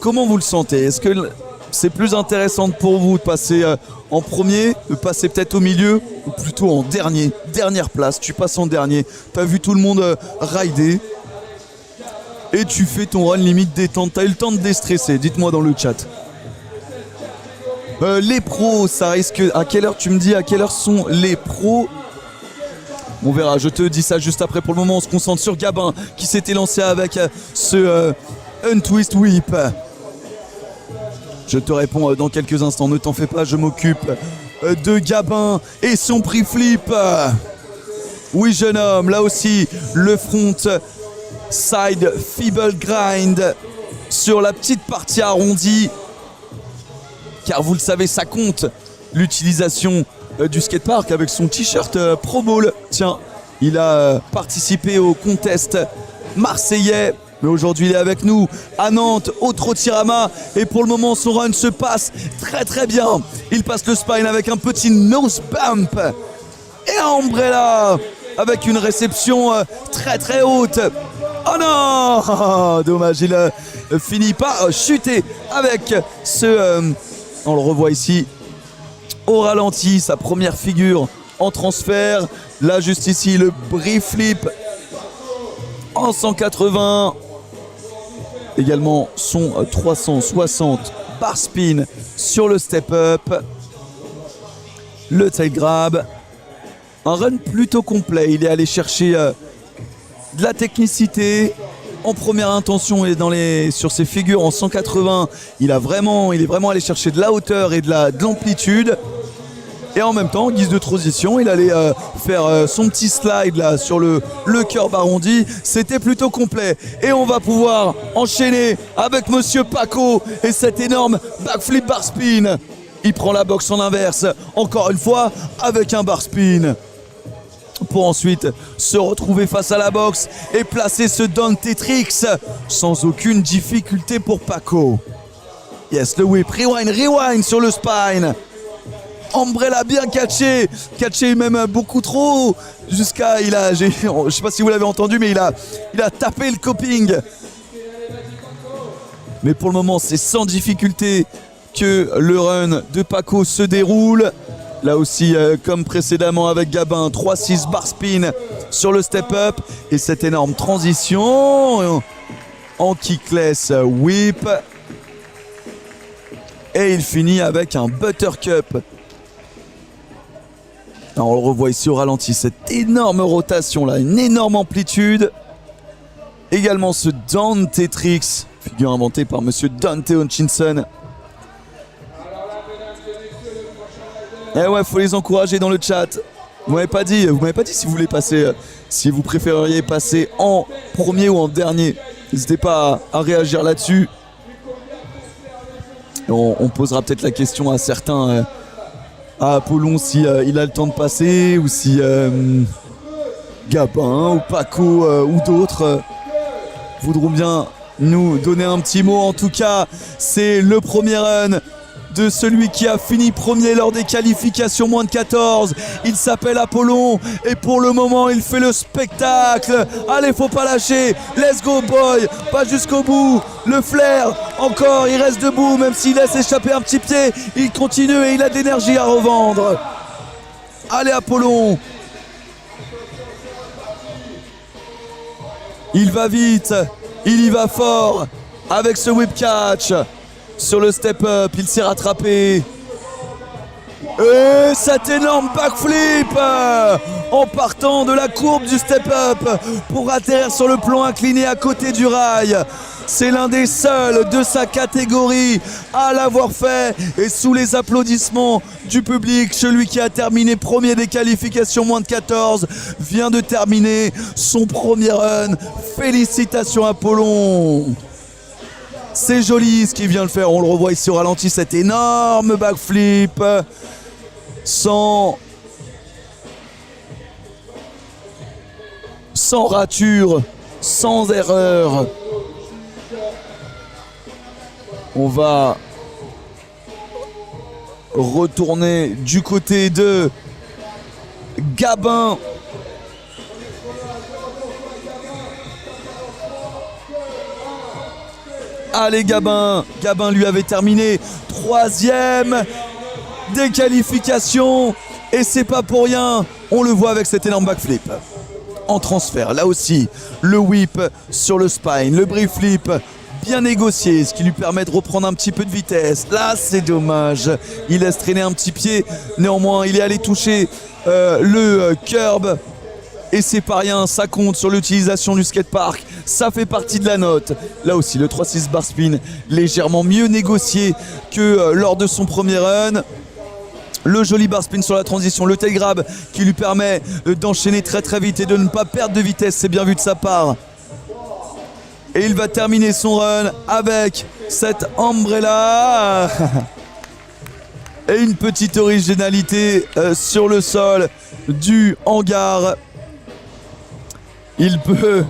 Speaker 2: comment vous le sentez? Est-ce que c'est plus intéressant pour vous de passer en premier, de passer peut-être au milieu, ou plutôt en dernier? Dernière place, tu passes en dernier. Tu as vu tout le monde rider. Et tu fais ton run limite détente. Tu as eu le temps de déstresser. Dites-moi dans le chat. Les pros, ça risque... À quelle heure tu me dis? À quelle heure sont les pros? On verra, je te dis ça juste après. Pour le moment, on se concentre sur Gabin qui s'était lancé avec ce Untwist Whip. Je te réponds dans quelques instants, ne t'en fais pas, je m'occupe de Gabin et son prix flip. Oui, jeune homme, là aussi, le front side feeble grind sur la petite partie arrondie. Car vous le savez, ça compte, l'utilisation du skatepark avec son t-shirt Pro Bowl. Tiens, il a participé au contest marseillais, mais aujourd'hui il est avec nous à Nantes, au Trottirama. Et pour le moment, son run se passe très très bien. Il passe le spine avec un petit nose bump. Et Umbrella avec une réception très très haute. Oh non, dommage, il finit par chuter avec ce... on le revoit ici au ralenti, sa première figure en transfert. Là, juste ici, le brief flip en 180. Également son 360 bar spin sur le step up. Le tail grab. Un run plutôt complet. Il est allé chercher de la technicité en première intention et sur ses figures en 180. Il est vraiment allé chercher de la hauteur et de l'amplitude. Et en même temps, en guise de transition, il allait faire son petit slide là sur le curb arrondi. C'était plutôt complet. Et on va pouvoir enchaîner avec Monsieur Paco et cet énorme backflip bar spin. Il prend la boxe en inverse, encore une fois, avec un bar spin. Pour ensuite se retrouver face à la boxe et placer ce Dante Tricks sans aucune difficulté pour Paco. Yes, le whip, rewind sur le spine. Umbrella bien catché même beaucoup trop, jusqu'à je sais pas si vous l'avez entendu, mais il a tapé le coping. Mais pour le moment, c'est sans difficulté que le run de Paco se déroule. Là aussi, comme précédemment avec Gabin, 3-6 bar spin sur le step up et cette énorme transition en kickless whip. Et il finit avec un buttercup. Alors, on le revoit ici au ralenti, cette énorme rotation là, une énorme amplitude. Également ce Dante Tricks, figure inventée par Monsieur Dante Hutchinson. Eh ouais, faut les encourager dans le chat. Vous m'avez pas dit si vous voulez passer, si vous préféreriez passer en premier ou en dernier. N'hésitez pas à réagir là-dessus. On posera peut-être la question à certains, à Apollon si il a le temps de passer, ou si Gabin ou Paco ou d'autres voudront bien nous donner un petit mot. En tout cas, c'est le premier run de celui qui a fini premier lors des qualifications moins de 14. Il s'appelle Apollon et pour le moment il fait le spectacle. Allez, faut pas lâcher, let's go boy, pas jusqu'au bout. Le flair, encore, il reste debout même s'il laisse échapper un petit pied. Il continue et il a de l'énergie à revendre. Allez Apollon, il va vite, il y va fort avec ce whip catch. sur le step-up. Il s'est rattrapé. Et cet énorme backflip en partant de la courbe du step-up pour atterrir sur le plan incliné à côté du rail. C'est l'un des seuls de sa catégorie à l'avoir fait. Et sous les applaudissements du public, celui qui a terminé premier des qualifications moins de 14 vient de terminer son premier run. Félicitations Apollon. C'est joli ce qu'il vient de faire. On le revoit ici au ralenti, cet énorme backflip. Sans rature, sans erreur. On va retourner du côté de Gabin. Allez Gabin. Gabin lui avait terminé 3e des qualifications. Et c'est pas pour rien. On le voit avec cet énorme backflip. En transfert, là aussi, le whip sur le spine, le brief flip bien négocié, ce qui lui permet de reprendre un petit peu de vitesse. Là, c'est dommage. Il laisse traîner un petit pied. Néanmoins, il est allé toucher le curb. Et c'est pas rien, ça compte sur l'utilisation du skatepark. Ça fait partie de la note. Là aussi, le 3-6 bar spin, légèrement mieux négocié que lors de son premier run. Le joli bar spin sur la transition, le tail grab qui lui permet d'enchaîner très très vite et de ne pas perdre de vitesse. C'est bien vu de sa part. Et il va terminer son run avec cette umbrella. Et une petite originalité sur le sol du hangar. Il peut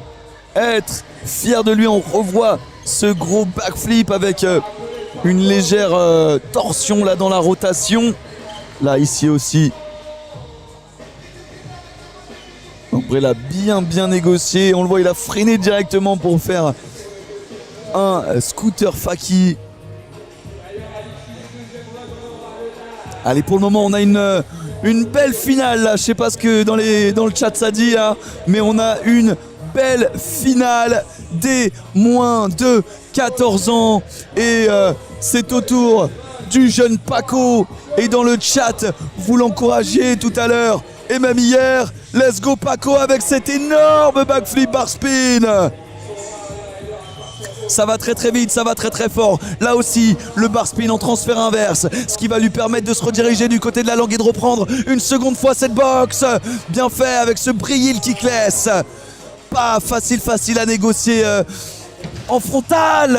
Speaker 2: être fier de lui. On revoit ce gros backflip avec une légère torsion là dans la rotation. Là, ici aussi. Umbrella bien négocié. On le voit, il a freiné directement pour faire un scooter Faki. Allez, pour le moment, on a une belle finale là. Je sais pas ce que dans le chat ça dit là, mais on a une belle finale des moins de 14 ans. Et c'est au tour du jeune Paco. Et dans le chat, vous l'encouragiez tout à l'heure et même hier. Let's go Paco avec cet énorme backflip bar spin. Ça va très très vite, ça va très très fort. Là aussi, le bar spin en transfert inverse, ce qui va lui permettre de se rediriger du côté de la langue et de reprendre une seconde fois cette box. Bien fait avec ce brillant kickless. Pas facile à négocier en frontal.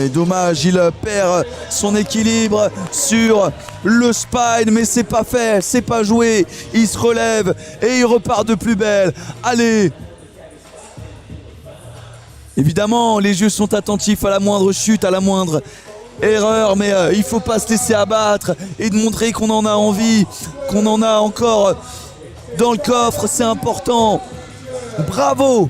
Speaker 2: Et dommage, il perd son équilibre sur le spine, mais c'est pas fait, c'est pas joué. Il se relève et il repart de plus belle. Allez. Évidemment, les yeux sont attentifs à la moindre chute, à la moindre erreur, mais il ne faut pas se laisser abattre et de montrer qu'on en a envie, qu'on en a encore dans le coffre, c'est important. Bravo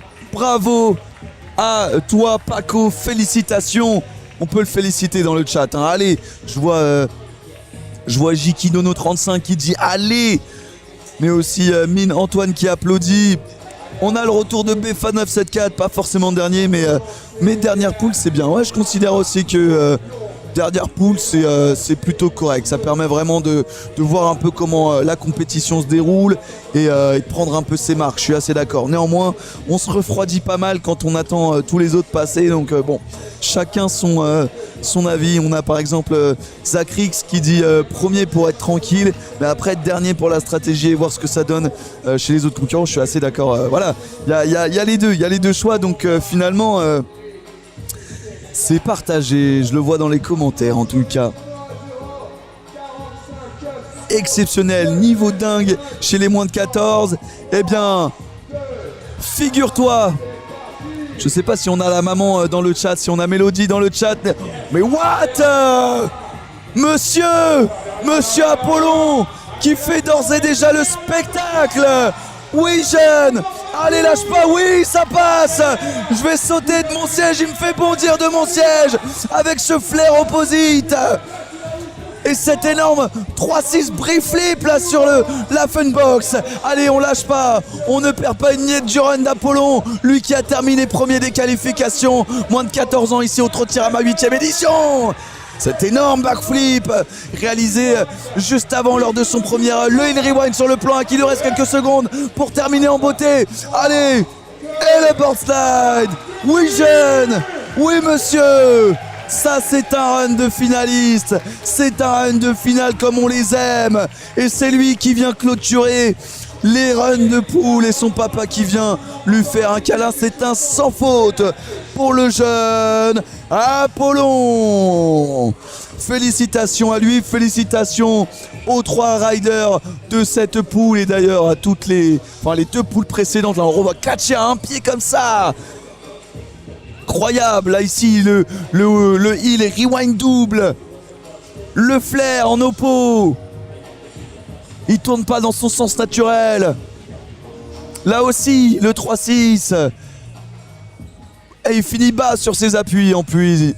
Speaker 2: à toi Paco, félicitations. On peut le féliciter dans le chat. Hein. Allez, je vois Jikinono35 qui dit allez, mais aussi Mine Antoine qui applaudit. On a le retour de Befa974, pas forcément dernier, mais dernière poule, c'est bien. Ouais, je considère aussi que dernière poule, c'est plutôt correct. Ça permet vraiment de voir un peu comment la compétition se déroule et de prendre un peu ses marques. Je suis assez d'accord. Néanmoins, on se refroidit pas mal quand on attend tous les autres passer. Donc bon, chacun son avis. On a par exemple Zachrix qui dit premier pour être tranquille, mais après être dernier pour la stratégie et voir ce que ça donne chez les autres concurrents. Je suis assez d'accord. Voilà, il y a les deux choix. Donc finalement, c'est partagé. Je le vois dans les commentaires en tout cas. Exceptionnel, niveau dingue chez les moins de 14. Eh bien, figure-toi. Je sais pas si on a la maman dans le chat, si on a Mélodie dans le chat. Mais what Monsieur Apollon qui fait d'ores et déjà le spectacle. Oui jeune, allez lâche pas, oui ça passe. Je vais sauter de mon siège, il me fait bondir de mon siège avec ce flair opposite. Et cet énorme 3-6 brief flip là sur la funbox. Allez, on lâche pas. On ne perd pas une miette du run d'Apollon. Lui qui a terminé premier des qualifications. Moins de 14 ans ici au Trottirama 8ème édition. Cet énorme backflip réalisé juste avant lors de son premier run. Le in rewind sur le plan 1 qui lui reste quelques secondes pour terminer en beauté. Allez, et le board slide. Oui jeune, oui monsieur. Ça c'est un run de finaliste. C'est un run de finale comme on les aime. Et c'est lui qui vient clôturer les runs de poule et son papa qui vient lui faire un câlin. C'est un sans faute pour le jeune Apollon. Félicitations à lui, félicitations aux 3 riders de cette poule et d'ailleurs à les 2 poules précédentes. Là on revoit catcher à un pied comme ça. Incroyable, là ici le heal et rewind double. Le flair en oppo. Il tourne pas dans son sens naturel. Là aussi, le 3-6. Et il finit bas sur ses appuis en plus.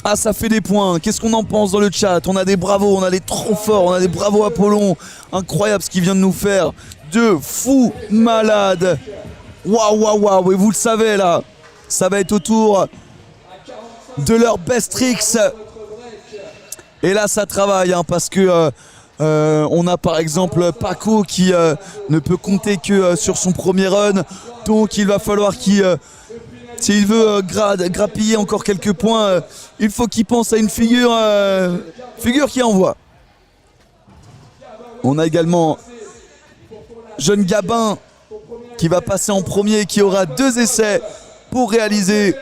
Speaker 2: Ah, ça fait des points. Qu'est-ce qu'on en pense dans le chat? On a des bravos, on a des trop forts, on a des bravos Apollon. Incroyable ce qu'il vient de nous faire. De fou malade. Waouh. Et vous le savez là, ça va être autour de leur best tricks. Et là, ça travaille parce que on a par exemple Paco qui ne peut compter que sur son premier run. Donc il va falloir qu'il, s'il veut grappiller encore quelques points, il faut qu'il pense à une figure qui envoie. On a également jeune Gabin qui va passer en premier, qui aura 2 essais pour réaliser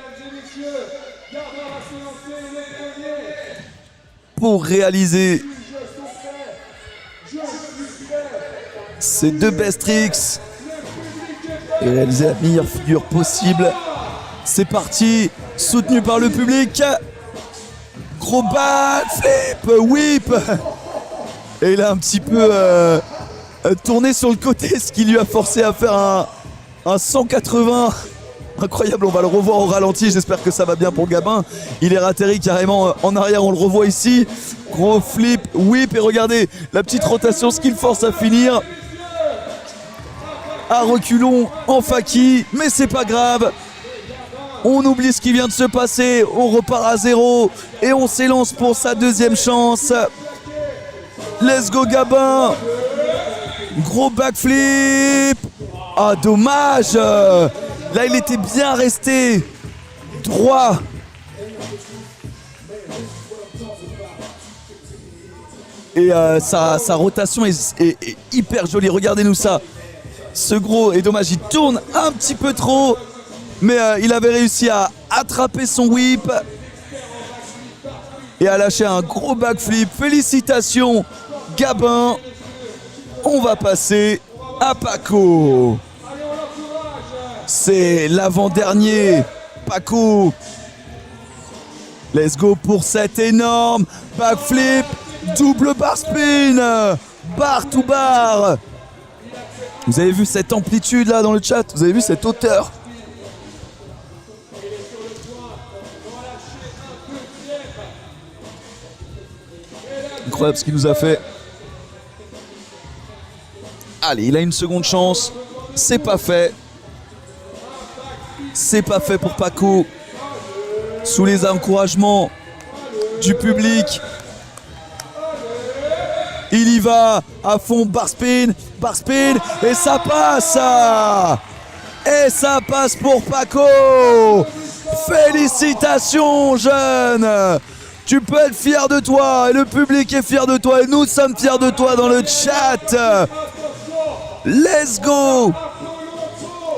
Speaker 2: ces 2 best tricks et réaliser la meilleure figure possible. C'est parti, soutenu par le public. Gros backflip, whip. Et il a un petit peu tourné sur le côté, ce qui lui a forcé à faire un 180. Incroyable, on va le revoir au ralenti, j'espère que ça va bien pour Gabin. Il est atterri carrément en arrière, on le revoit ici. Gros flip, whip, et regardez la petite rotation, ce qu'il force à finir. À reculons en faki, mais c'est pas grave. On oublie ce qui vient de se passer, on repart à 0 et on s'élance pour sa 2e chance. Let's go Gabin. Gros backflip. Ah dommage. Là il était bien resté droit. Et sa rotation est hyper jolie, regardez-nous ça. Ce gros, et dommage, il tourne un petit peu trop. Mais il avait réussi à attraper son whip et à lâcher un gros backflip. Félicitations Gabin. On va passer à Paco. C'est l'avant-dernier. Paco. Let's go pour cet énorme backflip. Double bar spin. Bar to bar. Vous avez vu cette amplitude là dans le chat? Vous avez vu cette hauteur? Incroyable ce qu'il nous a fait. Allez, il a une seconde chance. C'est pas fait. C'est pas fait pour Paco. Sous les encouragements du public. Il y va à fond, bar spin, et ça passe. Et ça passe pour Paco. Félicitations jeune. Tu peux être fier de toi et le public est fier de toi et nous sommes fiers de toi dans le chat. Let's go.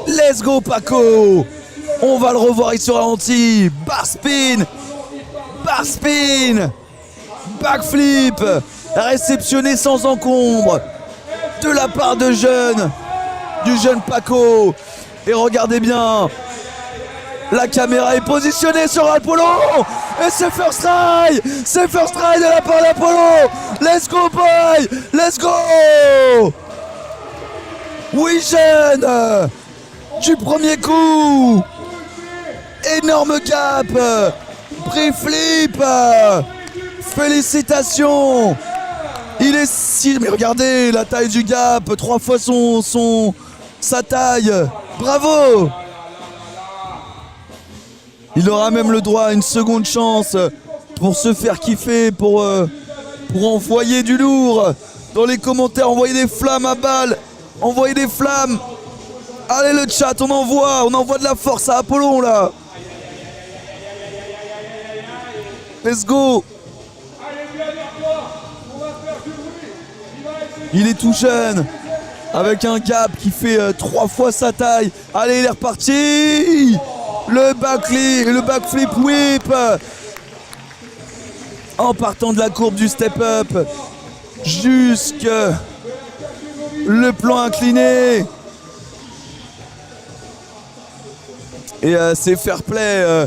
Speaker 2: Let's go Paco. On va le revoir ici sur ralenti. Bar spin, backflip, réceptionné sans encombre de la part du jeune Paco. Et regardez bien, la caméra est positionnée sur Apollon. Et c'est first try de la part d'Apollon. Let's go boy, let's go. Oui jeune, du premier coup. Énorme gap, brief flip. Félicitations. Il est si... Mais regardez la taille du gap, 3 fois sa taille. Bravo. Il aura même le droit à une seconde chance pour se faire kiffer, pour envoyer du lourd. Dans les commentaires, envoyez des flammes à balles. Envoyez des flammes. Allez le chat, on envoie de la force à Apollon là. Let's go. Il est tout jeune, avec un gap qui fait 3 fois sa taille. Allez, il est reparti. Le backflip whip. En partant de la courbe du step-up jusque le plan incliné. Et c'est fair play.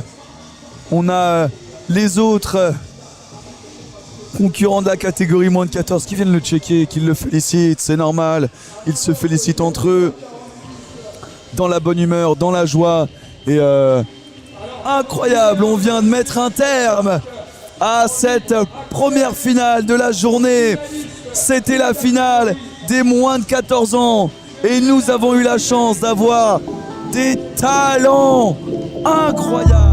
Speaker 2: On a les autres concurrents de la catégorie moins de 14 qui viennent le checker, qui le félicitent, c'est normal. Ils se félicitent entre eux, dans la bonne humeur, dans la joie. Et incroyable, on vient de mettre un terme à cette première finale de la journée. C'était la finale des moins de 14 ans. Et nous avons eu la chance d'avoir des talents incroyables.